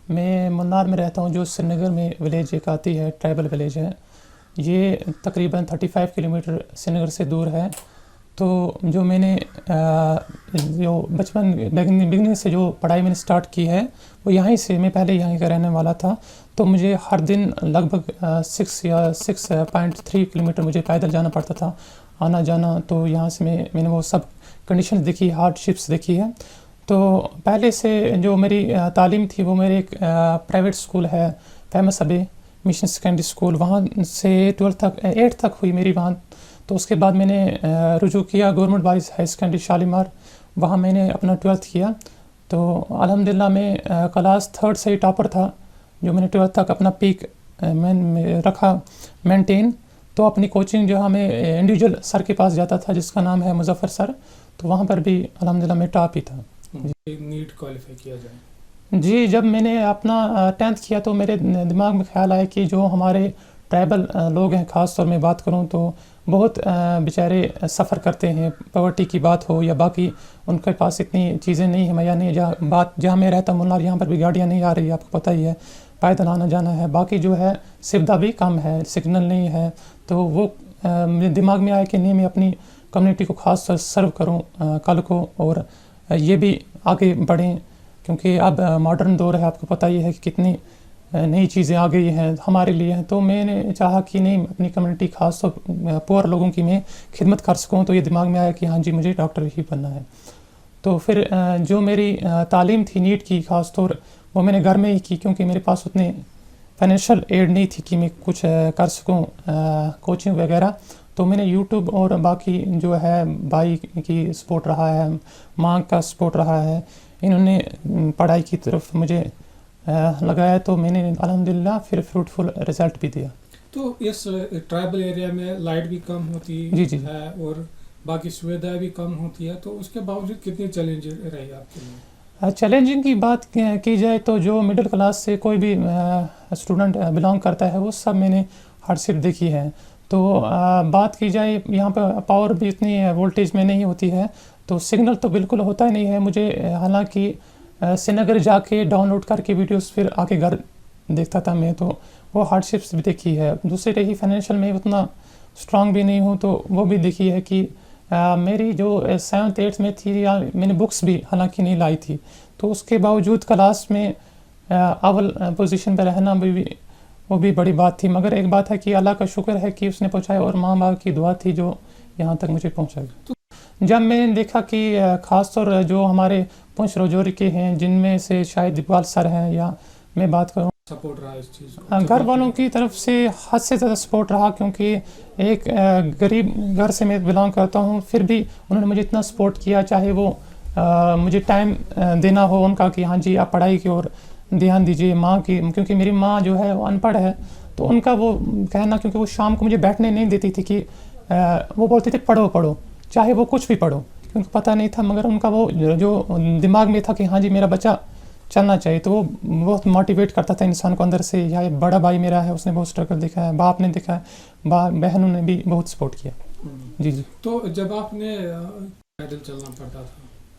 मैं मुन्नार में रहता हूँ, जो श्रीनगर में विलेज एक आती है, ट्राइबल विलेज है। ये तकरीबन 35 किलोमीटर श्रीनगर से दूर है। तो जो मैंने जो बचपन बिगनिंग से जो पढ़ाई मैंने स्टार्ट की है वो यहीं से, मैं पहले यहीं का रहने वाला था। तो मुझे हर दिन लगभग 6.3 किलोमीटर मुझे पैदल जाना पड़ता था, आना जाना। तो यहाँ से मैंने वो सब कंडीशंस देखी, हार्डशिप्स देखी है। तो पहले से जो मेरी तालीम थी वो मेरे एक प्राइवेट स्कूल है, फेमस अबे मिशन सेकेंडरी स्कूल, वहाँ से 12 तक 8 तक हुई मेरी वहाँ। तो उसके बाद मैंने रुजू किया government boys high secondary Shalimar, वहाँ मैंने अपना 12th किया। तो अल्हम्दुलिल्लाह मैं क्लास 3rd से ही टॉपर था, जो मैंने 12th तक अपना पीक रखा मेंटेन। तो अपनी कोचिंग जो मैं इंडिविजुअल सर के पास जाता था, जिसका नाम है मुजफ्फर सर, तो वहाँ पर भी अल्हम्दुलिल्लाह मैं टॉप ही था। नीट क्वालिफाई किया जाए जी, जब मैंने अपना 10th किया तो मेरे दिमाग में ख्याल आया कि जो हमारे ट्राइबल लोग हैं, ख़ास तौर में बात करूं तो बहुत बेचारे सफ़र करते हैं, पॉवर्टी की बात हो या बाकी, उनके पास इतनी चीज़ें नहीं है मुहैया नहीं। जहाँ मैं रहता हूँ मुन्नार, यहाँ पर भी गाड़ियाँ नहीं आ रही, आपको पता ही है, पैदल आना जाना है। बाकी जो है सुविधा भी कम है, सिग्नल नहीं है। तो वो मेरे दिमाग में आया कि नहीं, मैं अपनी कम्युनिटी को ख़ास तौर सर्व करूँ कल को, और ये भी आगे बढ़ें, क्योंकि अब मॉडर्न दौर है, आपको पता ही है कि कितनी नई चीज़ें आ गई हैं हमारे लिए हैं। तो मैंने चाहा कि नहीं, अपनी कम्युनिटी खास तौर पुअर लोगों की मैं खिदमत कर सकूं। तो ये दिमाग में आया कि हाँ जी, मुझे डॉक्टर ही बनना है। तो फिर जो मेरी तालीम थी नीट की ख़ास तौर, वो मैंने घर में ही की, क्योंकि मेरे पास उतने फाइनेंशियल एड नहीं थी कि मैं कुछ कर सकूँ कोचिंग वगैरह। तो मैंने यूट्यूब और बाकी जो है भाई की सपोर्ट रहा है, माँ का सपोर्ट रहा है, इन्होंने पढ़ाई की तरफ मुझे लगाया। तो मैंने अल्हम्दुलिल्लाह फिर फ्रूटफुल रिज़ल्ट भी दिया। तो इस ट्राइबल एरिया में लाइट भी कम होती जी है और बाकी सुविधाएं भी कम होती है, तो उसके बावजूद कितनी चैलेंजिंग रही आपके लिए? चैलेंजिंग की बात की जाए तो जो मिडिल क्लास से कोई भी स्टूडेंट बिलोंग करता है, वो सब मैंने हार्डशिप देखी है। तो बात की जाए, यहाँ पर पावर भी इतनी वोल्टेज में नहीं होती है, तो सिग्नल तो बिल्कुल होता ही नहीं है। मुझे हालांकि श्रीनगर जाके डाउनलोड करके वीडियोस फिर आके घर देखता था मैं, तो वो हार्डशिप्स भी देखी है। दूसरी रही फाइनेंशियल में उतना स्ट्रांग भी नहीं हूँ, तो वो भी देखी है कि मेरी जो 7th 8th में थी, या मैंने बुक्स भी हालांकि नहीं लाई थी, तो उसके बावजूद क्लास में अव्वल पोजीशन पर रहना भी वो भी बड़ी बात थी। मगर एक बात है कि अल्लाह का शुक्र है कि उसने पहुँचाया, और माँ बाप की दुआ थी जो यहाँ तक मुझे पहुँचाई। जब मैंने देखा कि ख़ास तौर जो हमारे पुंछ रजौरी के हैं, जिनमें से शायद इकबाल सर हैं, या मैं बात करूँ, सपोर्ट रहा इस चीज़ को? घर वालों की तरफ से हद से ज़्यादा सपोर्ट रहा, क्योंकि एक गरीब घर से मैं बिलोंग करता हूँ, फिर भी उन्होंने मुझे इतना सपोर्ट किया। चाहे वो मुझे टाइम देना हो उनका कि हाँ जी आप पढ़ाई की ओर ध्यान दीजिए। माँ की, क्योंकि मेरी माँ जो है वो अनपढ़ है, तो उनका वो कहना, क्योंकि वो शाम को मुझे बैठने नहीं देती थी, कि वो बोलती थी पढ़ो पढ़ो, चाहे वो कुछ भी पढ़ो, क्योंकि पता नहीं था। मगर उनका वो जो दिमाग में था कि हाँ जी मेरा बच्चा चलना चाहिए, तो वो बहुत मोटिवेट करता था इंसान को अंदर से। या बड़ा भाई मेरा है, उसने बहुत स्ट्रगल देखा है, बाप ने देखा है, बहनों ने भी बहुत सपोर्ट किया। जी जी। तो जब आपने पैदल चलना पड़ता था?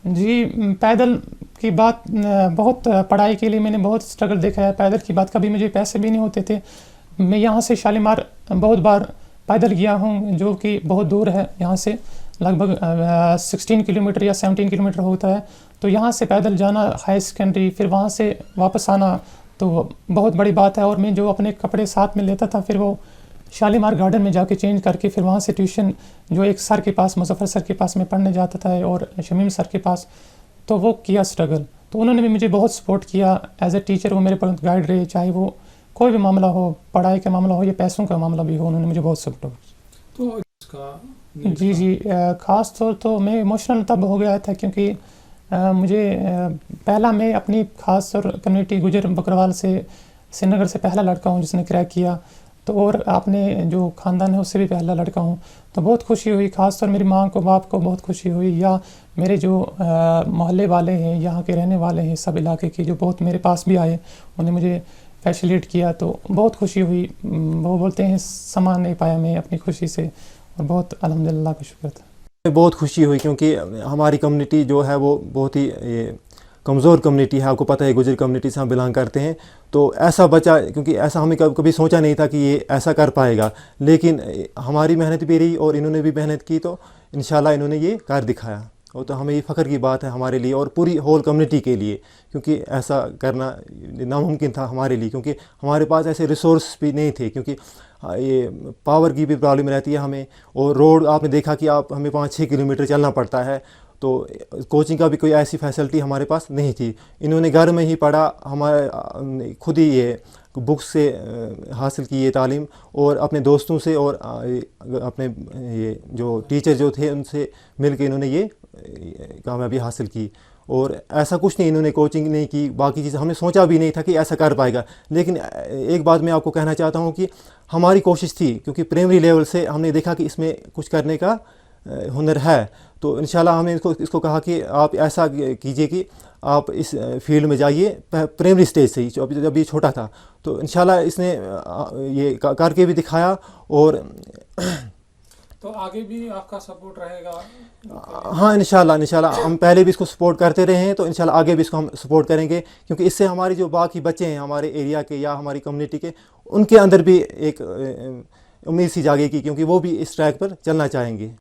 जी, पैदल की बात, बहुत पढ़ाई के लिए मैंने बहुत स्ट्रगल देखा है। पैदल की बात, कभी मुझे पैसे भी नहीं होते थे। मैं यहाँ से शालीमार बहुत बार पैदल गया हूँ, जो कि बहुत दूर है यहाँ से, लगभग 16 किलोमीटर या 17 किलोमीटर होता है। तो यहाँ से पैदल जाना हाई सेकेंडरी, फिर वहाँ से वापस आना, तो बहुत बड़ी बात है। और मैं जो अपने कपड़े साथ में लेता था, फिर वो शालीमार गार्डन में जाके चेंज करके फिर वहाँ से ट्यूशन, जो एक सर के पास, मुजफ्फर सर के पास मैं पढ़ने जाता था, और शमीम सर के पास, तो वो किया स्ट्रगल। तो उन्होंने भी मुझे बहुत सपोर्ट किया एज ए टीचर, वो मेरे पर गाइड रहे, चाहे वो कोई भी मामला हो, पढ़ाई का मामला हो या पैसों का मामला भी हो, उन्होंने मुझे बहुत सपोर्ट। तो इसका जी ख़ास तौर तो मैं इमोशनल तब हो गया था, क्योंकि मुझे पहला, मैं अपनी ख़ास तौर कम्युनिटी गुजर बकरवाल से, श्रीनगर से पहला लड़का हूँ जिसने क्रैक किया। तो और अपने जो ख़ानदान है उससे भी पहला लड़का हूँ, तो बहुत खुशी हुई। ख़ास तौर मेरी माँ को, बाप को बहुत खुशी हुई, या मेरे जो मोहल्ले वाले हैं, यहाँ के रहने वाले हैं, सब इलाके के, जो बहुत मेरे पास भी आए, उन्हें मुझे फैसिलिटेट किया, तो बहुत खुशी हुई। वो बोलते हैं समा नहीं पाया मैं अपनी खुशी से, और बहुत अल्हम्दुलिल्लाह का शुक्र था। बहुत खुशी हुई, क्योंकि हमारी कम्युनिटी जो है वो बहुत ही कमज़ोर कम्युनिटी है, आपको पता है गुजर कम्युनिटी से हम बिलोंग करते हैं। तो ऐसा बच्चा, क्योंकि ऐसा हमें कभी सोचा नहीं था कि ये ऐसा कर पाएगा, लेकिन हमारी मेहनत भी रही और इन्होंने भी मेहनत की, तो इंशाल्लाह इन्होंने ये कर दिखाया। और तो हमें ये फ़ख्र की बात है हमारे लिए और पूरी होल कम्युनिटी के लिए, क्योंकि ऐसा करना नामुमकिन था हमारे लिए, क्योंकि हमारे पास ऐसे रिसोर्स भी नहीं थे, क्योंकि ये पावर की भी प्रॉब्लम रहती है हमें, और रोड आपने देखा कि आप हमें 5-6 किलोमीटर चलना पड़ता है, तो कोचिंग का भी कोई ऐसी फैसिलिटी हमारे पास नहीं थी। इन्होंने घर में ही पढ़ा, हमारे खुद ही ये बुक्स से हासिल की ये तालीम, और अपने दोस्तों से और अपने ये जो टीचर जो थे उनसे मिल के इन्होंने ये कामयाबी हासिल की। और ऐसा कुछ नहीं, इन्होंने कोचिंग नहीं की, बाकी चीज़ें हमने सोचा भी नहीं था कि ऐसा कर पाएगा। लेकिन एक बात मैं आपको कहना चाहता हूँ कि हमारी कोशिश थी, क्योंकि प्राइमरी लेवल से हमने देखा कि इसमें कुछ करने का हुनर है, तो इंशाल्लाह हमने इसको कहा कि आप ऐसा कीजिए कि आप इस फील्ड में जाइए प्राइमरी स्टेज से ही, जब ये छोटा था। तो इंशाल्लाह इसने ये करके भी दिखाया। और तो आगे भी आपका सपोर्ट रहेगा? हाँ, इंशाल्लाह हम पहले भी इसको सपोर्ट करते रहे हैं, तो इंशाल्लाह आगे भी इसको हम सपोर्ट करेंगे, क्योंकि इससे हमारे जो बाकी बच्चे हैं हमारे एरिया के या हमारी कम्युनिटी के, उनके अंदर भी एक उम्मीद सी जागेगी, क्योंकि वो भी इस ट्रैक पर चलना चाहेंगे।